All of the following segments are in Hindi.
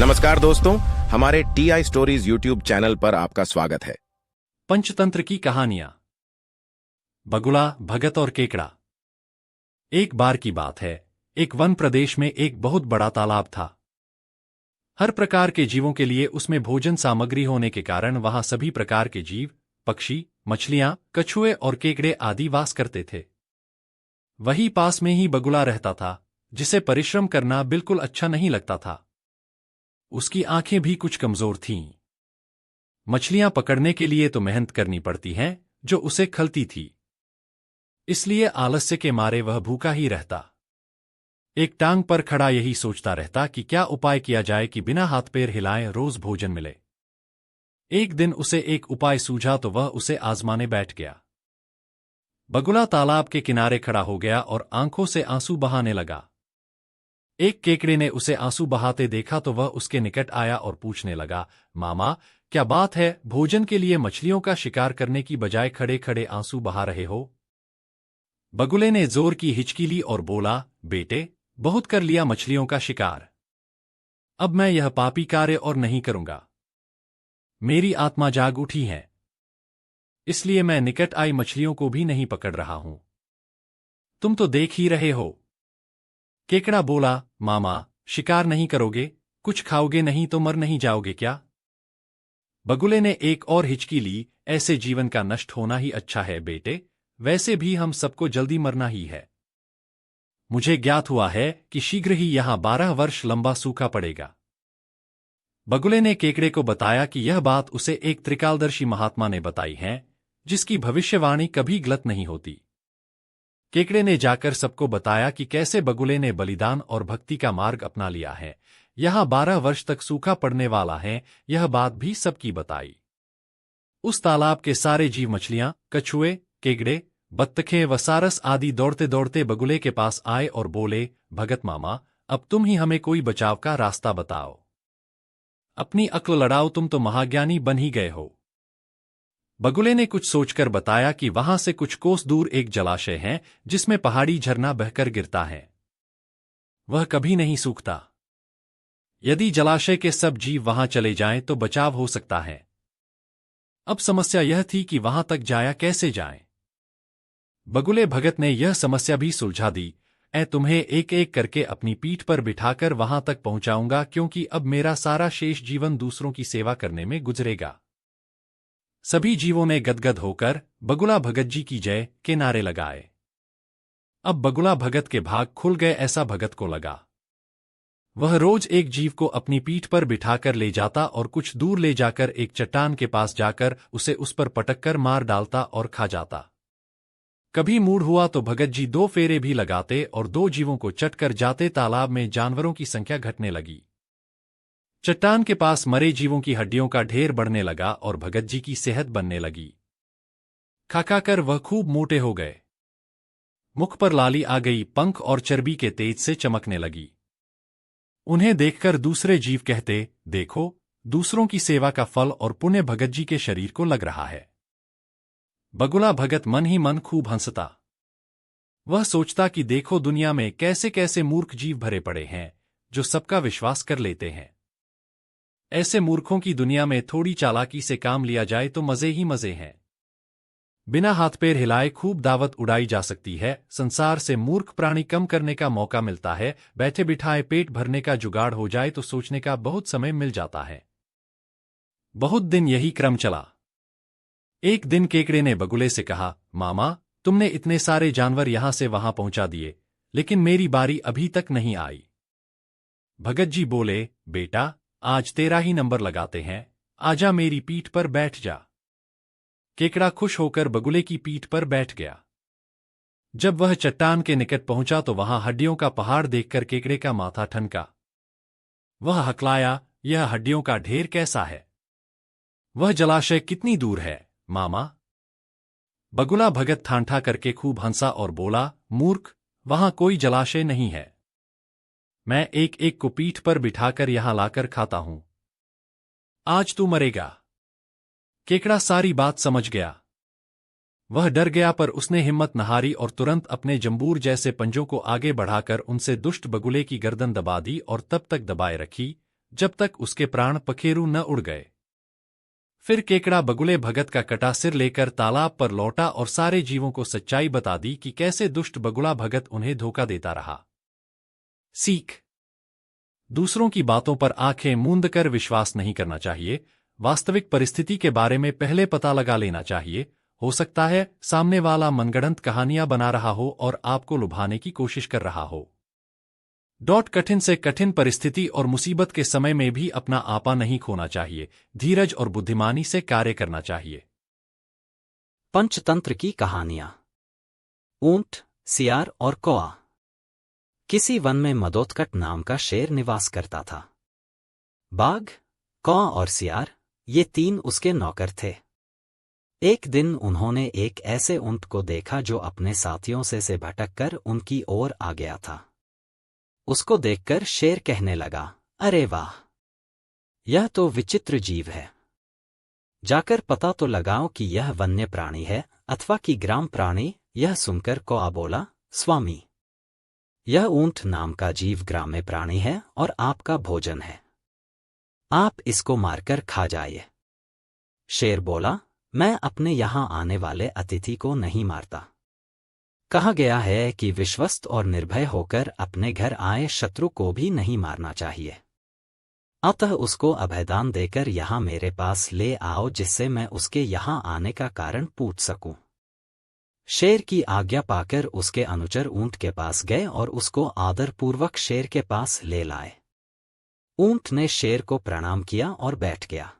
नमस्कार दोस्तों, हमारे टीआई स्टोरीज यूट्यूब चैनल पर आपका स्वागत है। पंचतंत्र की कहानियां। बगुला, भगत और केकड़ा। एक बार की बात है, एक वन प्रदेश में एक बहुत बड़ा तालाब था। हर प्रकार के जीवों के लिए उसमें भोजन सामग्री होने के कारण वहां सभी प्रकार के जीव, पक्षी, मछलियां, कछुए और केकड़े आदि वास करते थे। वही पास में ही बगुला रहता था, जिसे परिश्रम करना बिल्कुल अच्छा नहीं लगता था। उसकी आंखें भी कुछ कमजोर थीं। मछलियां पकड़ने के लिए तो मेहनत करनी पड़ती है, जो उसे खलती थी। इसलिए आलस्य के मारे वह भूखा ही रहता। एक टांग पर खड़ा यही सोचता रहता कि क्या उपाय किया जाए कि बिना हाथ पैर हिलाए रोज भोजन मिले। एक दिन उसे एक उपाय सूझा तो वह उसे आजमाने बैठ गया। बगुला तालाब के किनारे खड़ा हो गया और आंखों से आंसू बहाने लगा। एक केकड़े ने उसे आंसू बहाते देखा तो वह उसके निकट आया और पूछने लगा, मामा, क्या बात है, भोजन के लिए मछलियों का शिकार करने की बजाय खड़े खड़े आंसू बहा रहे हो? बगुले ने जोर की हिचकी ली और बोला, बेटे, बहुत कर लिया मछलियों का शिकार। अब मैं यह पापी कार्य और नहीं करूंगा। मेरी आत्मा जाग उठी है, इसलिए मैं निकट आई मछलियों को भी नहीं पकड़ रहा हूं। तुम तो देख ही रहे हो। केकड़ा बोला, मामा, शिकार नहीं करोगे, कुछ खाओगे नहीं तो मर नहीं जाओगे क्या? बगुले ने एक और हिचकी ली, ऐसे जीवन का नष्ट होना ही अच्छा है बेटे, वैसे भी हम सबको जल्दी मरना ही है। मुझे ज्ञात हुआ है कि शीघ्र ही यहां 12 वर्ष लंबा सूखा पड़ेगा। बगुले ने केकड़े को बताया कि यह बात उसे एक त्रिकालदर्शी महात्मा ने बताई है, जिसकी भविष्यवाणी कभी गलत नहीं होती। केकड़े ने जाकर सबको बताया कि कैसे बगुले ने बलिदान और भक्ति का मार्ग अपना लिया है। यहां 12 वर्ष तक सूखा पड़ने वाला है, यह बात भी सबकी बताई। उस तालाब के सारे जीव, मछलियां, कछुए, केकड़े, बत्तखें व सारस आदि दौड़ते दौड़ते बगुले के पास आए और बोले, भगत मामा, अब तुम ही हमें कोई बचाव का रास्ता बताओ। अपनी अक्ल लड़ाओ, तुम तो महाज्ञानी बन ही गए हो। बगुले ने कुछ सोचकर बताया कि वहां से कुछ कोस दूर एक जलाशय है, जिसमें पहाड़ी झरना बहकर गिरता है। वह कभी नहीं सूखता। यदि जलाशय के सब जीव वहां चले जाएं तो बचाव हो सकता है। अब समस्या यह थी कि वहां तक जाया कैसे जाएं। बगुले भगत ने यह समस्या भी सुलझा दी। तुम्हें एक एक करके अपनी पीठ पर बिठाकर वहां तक पहुंचाऊंगा, क्योंकि अब मेरा सारा शेष जीवन दूसरों की सेवा करने में गुजरेगा। सभी जीवों ने गदगद होकर बगुला भगत जी की जय के नारे लगाए। अब बगुला भगत के भाग खुल गए, ऐसा भगत को लगा। वह रोज एक जीव को अपनी पीठ पर बिठाकर ले जाता और कुछ दूर ले जाकर एक चट्टान के पास जाकर उसे उस पर पटककर मार डालता और खा जाता। कभी मूड हुआ तो भगत जी 2 फेरे भी लगाते और 2 जीवों को चटकर जाते। तालाब में जानवरों की संख्या घटने लगी। चट्टान के पास मरे जीवों की हड्डियों का ढेर बढ़ने लगा और भगत जी की सेहत बनने लगी। खाकर वह खूब मोटे हो गए। मुख पर लाली आ गई, पंख और चर्बी के तेज से चमकने लगी। उन्हें देखकर दूसरे जीव कहते, देखो, दूसरों की सेवा का फल और पुण्य भगत जी के शरीर को लग रहा है। बगुला भगत मन ही मन खूब हंसता। वह सोचता कि देखो, दुनिया में कैसे कैसे मूर्ख जीव भरे पड़े हैं, जो सबका विश्वास कर लेते हैं। ऐसे मूर्खों की दुनिया में थोड़ी चालाकी से काम लिया जाए तो मजे ही मजे हैं। बिना हाथ पैर हिलाए खूब दावत उड़ाई जा सकती है। संसार से मूर्ख प्राणी कम करने का मौका मिलता है। बैठे बिठाए पेट भरने का जुगाड़ हो जाए तो सोचने का बहुत समय मिल जाता है। बहुत दिन यही क्रम चला। एक दिन केकड़े ने बगुले से कहा, मामा, तुमने इतने सारे जानवर यहां से वहां पहुंचा दिए, लेकिन मेरी बारी अभी तक नहीं आई। भगत जी बोले, बेटा, आज तेरा ही नंबर लगाते हैं, आजा मेरी पीठ पर बैठ जा। केकड़ा खुश होकर बगुले की पीठ पर बैठ गया। जब वह चट्टान के निकट पहुंचा तो वहां हड्डियों का पहाड़ देखकर केकड़े का माथा ठनका। वह हकलाया, यह हड्डियों का ढेर कैसा है? वह जलाशय कितनी दूर है, मामा? बगुला भगत ठांठा करके खूब हंसा और बोला, मूर्ख, वहां कोई जलाशय नहीं है। मैं एक एक को पीठ पर बिठाकर यहां लाकर खाता हूं। आज तू मरेगा। केकड़ा सारी बात समझ गया। वह डर गया, पर उसने हिम्मत न हारी और तुरंत अपने जंबूर जैसे पंजों को आगे बढ़ाकर उनसे दुष्ट बगुले की गर्दन दबा दी और तब तक दबाए रखी जब तक उसके प्राण पखेरु न उड़ गए। फिर केकड़ा बगुले भगत का कटा सिर लेकर तालाब पर लौटा और सारे जीवों को सच्चाई बता दी कि कैसे दुष्ट बगुला भगत उन्हें धोखा देता रहा। सीख: दूसरों की बातों पर आंखें मूंद कर विश्वास नहीं करना चाहिए। वास्तविक परिस्थिति के बारे में पहले पता लगा लेना चाहिए। हो सकता है सामने वाला मनगढ़ंत कहानियां बना रहा हो और आपको लुभाने की कोशिश कर रहा हो। कठिन से कठिन परिस्थिति और मुसीबत के समय में भी अपना आपा नहीं खोना चाहिए। धीरज और बुद्धिमानी से कार्य करना चाहिए। पंचतंत्र की कहानियां। ऊंट, सियार और कौआ। किसी वन में मदोत्कट नाम का शेर निवास करता था। बाघ, कौआ और सियार, ये तीन उसके नौकर थे। एक दिन उन्होंने एक ऐसे ऊंट को देखा जो अपने साथियों से भटककर उनकी ओर आ गया था। उसको देखकर शेर कहने लगा, अरे वाह, यह तो विचित्र जीव है। जाकर पता तो लगाओ कि यह वन्य प्राणी है अथवा कि ग्राम प्राणी। यह सुनकर कौआ बोला, स्वामी, यह ऊंट नाम का जीव ग्राम्य प्राणी है और आपका भोजन है। आप इसको मारकर खा जाइए। शेर बोला, मैं अपने यहां आने वाले अतिथि को नहीं मारता। कहा गया है कि विश्वस्त और निर्भय होकर अपने घर आए शत्रु को भी नहीं मारना चाहिए। अतः उसको अभयदान देकर यहां मेरे पास ले आओ, जिससे मैं उसके यहां आने का कारण पूछ सकूं। शेर की आज्ञा पाकर उसके अनुचर ऊंट के पास गए और उसको आदरपूर्वक शेर के पास ले लाए। ऊंट ने शेर को प्रणाम किया और बैठ गया।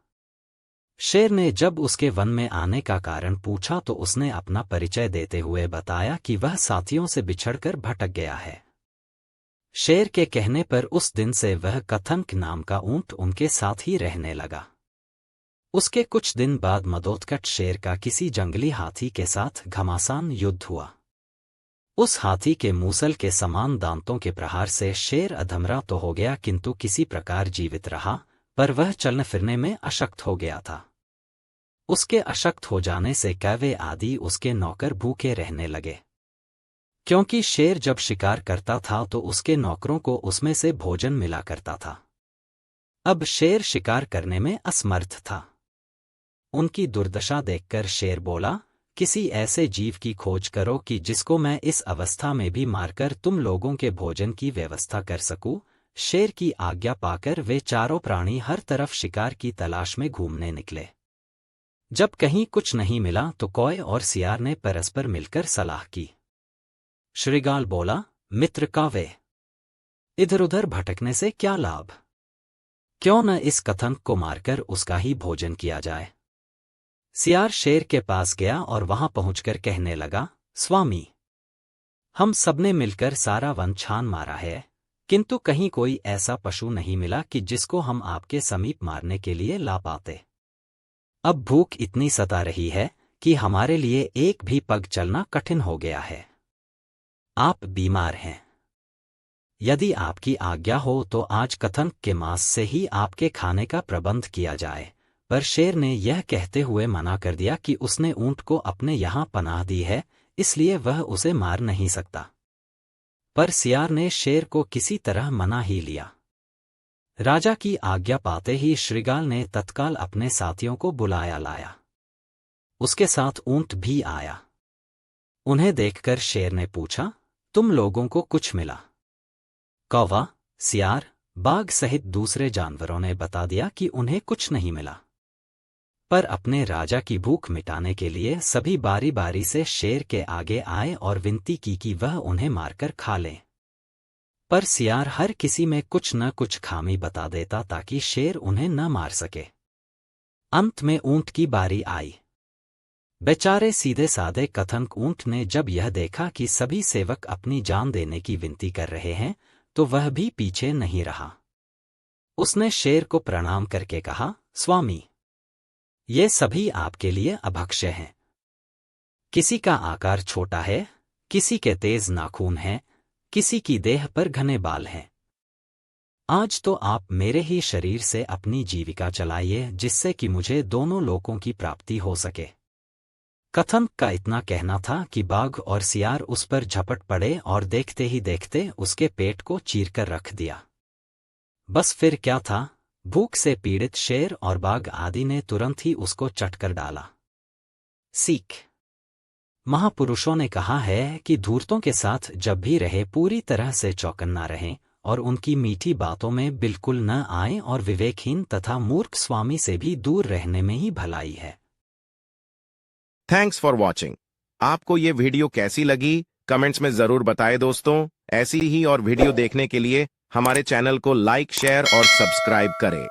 शेर ने जब उसके वन में आने का कारण पूछा तो उसने अपना परिचय देते हुए बताया कि वह साथियों से बिछड़कर भटक गया है। शेर के कहने पर उस दिन से वह कथंक नाम का ऊंट उनके साथ ही रहने लगा। उसके कुछ दिन बाद मदोत्कट शेर का किसी जंगली हाथी के साथ घमासान युद्ध हुआ। उस हाथी के मूसल के समान दांतों के प्रहार से शेर अधमरा तो हो गया, किंतु किसी प्रकार जीवित रहा, पर वह चलने फिरने में अशक्त हो गया था। उसके अशक्त हो जाने से कैवे आदि उसके नौकर भूखे रहने लगे, क्योंकि शेर जब शिकार करता था तो उसके नौकरों को उसमें से भोजन मिला करता था। अब शेर शिकार करने में असमर्थ था। उनकी दुर्दशा देखकर शेर बोला, किसी ऐसे जीव की खोज करो कि जिसको मैं इस अवस्था में भी मारकर तुम लोगों के भोजन की व्यवस्था कर सकूं। शेर की आज्ञा पाकर वे चारों प्राणी हर तरफ शिकार की तलाश में घूमने निकले। जब कहीं कुछ नहीं मिला तो कौए और सियार ने परस्पर मिलकर सलाह की। श्रीगाल बोला, मित्र कावे, इधर उधर भटकने से क्या लाभ? क्यों न इस कथंक को मारकर उसका ही भोजन किया जाए। सियार शेर के पास गया और वहां पहुंचकर कहने लगा, स्वामी, हम सबने मिलकर सारा वन छान मारा है, किंतु कहीं कोई ऐसा पशु नहीं मिला कि जिसको हम आपके समीप मारने के लिए ला पाते। अब भूख इतनी सता रही है कि हमारे लिए एक भी पग चलना कठिन हो गया है। आप बीमार हैं। यदि आपकी आज्ञा हो तो आज कथंक के मांस से ही आपके खाने का प्रबंध किया जाए। पर शेर ने यह कहते हुए मना कर दिया कि उसने ऊंट को अपने यहां पनाह दी है, इसलिए वह उसे मार नहीं सकता। पर सियार ने शेर को किसी तरह मना ही लिया। राजा की आज्ञा पाते ही श्रीगाल ने तत्काल अपने साथियों को बुलाया लाया। उसके साथ ऊंट भी आया। उन्हें देखकर शेर ने पूछा, तुम लोगों को कुछ मिला? कौवा, सियार, बाघ सहित दूसरे जानवरों ने बता दिया कि उन्हें कुछ नहीं मिला। पर अपने राजा की भूख मिटाने के लिए सभी बारी बारी से शेर के आगे आए और विनती की कि वह उन्हें मारकर खा ले। पर सियार हर किसी में कुछ न कुछ खामी बता देता ताकि शेर उन्हें न मार सके। अंत में ऊंट की बारी आई। बेचारे सीधे साधे कथंक ऊंट ने जब यह देखा कि सभी सेवक अपनी जान देने की विनती कर रहे हैं तो वह भी पीछे नहीं रहा। उसने शेर को प्रणाम करके कहा, स्वामी, ये सभी आपके लिए अभक्ष्य हैं। किसी का आकार छोटा है, किसी के तेज नाखून हैं, किसी की देह पर घने बाल हैं। आज तो आप मेरे ही शरीर से अपनी जीविका चलाइए, जिससे कि मुझे दोनों लोकों की प्राप्ति हो सके। कथंक का इतना कहना था कि बाघ और सियार उस पर झपट पड़े और देखते ही देखते उसके पेट को चीरकर रख दिया। बस फिर क्या था, भूख से पीड़ित शेर और बाघ आदि ने तुरंत ही उसको चटकर डाला। सीख। महापुरुषों ने कहा है कि धूर्तों के साथ जब भी रहे पूरी तरह से चौकन्ना रहें और उनकी मीठी बातों में बिल्कुल न आए और विवेकहीन तथा मूर्ख स्वामी से भी दूर रहने में ही भलाई है। Thanks for watching. आपको ये वीडियो कैसी लगी कमेंट्स में जरूर बताएं दोस्तों। ऐसी ही और वीडियो देखने के लिए हमारे चैनल को लाइक शेयर और सब्सक्राइब करें।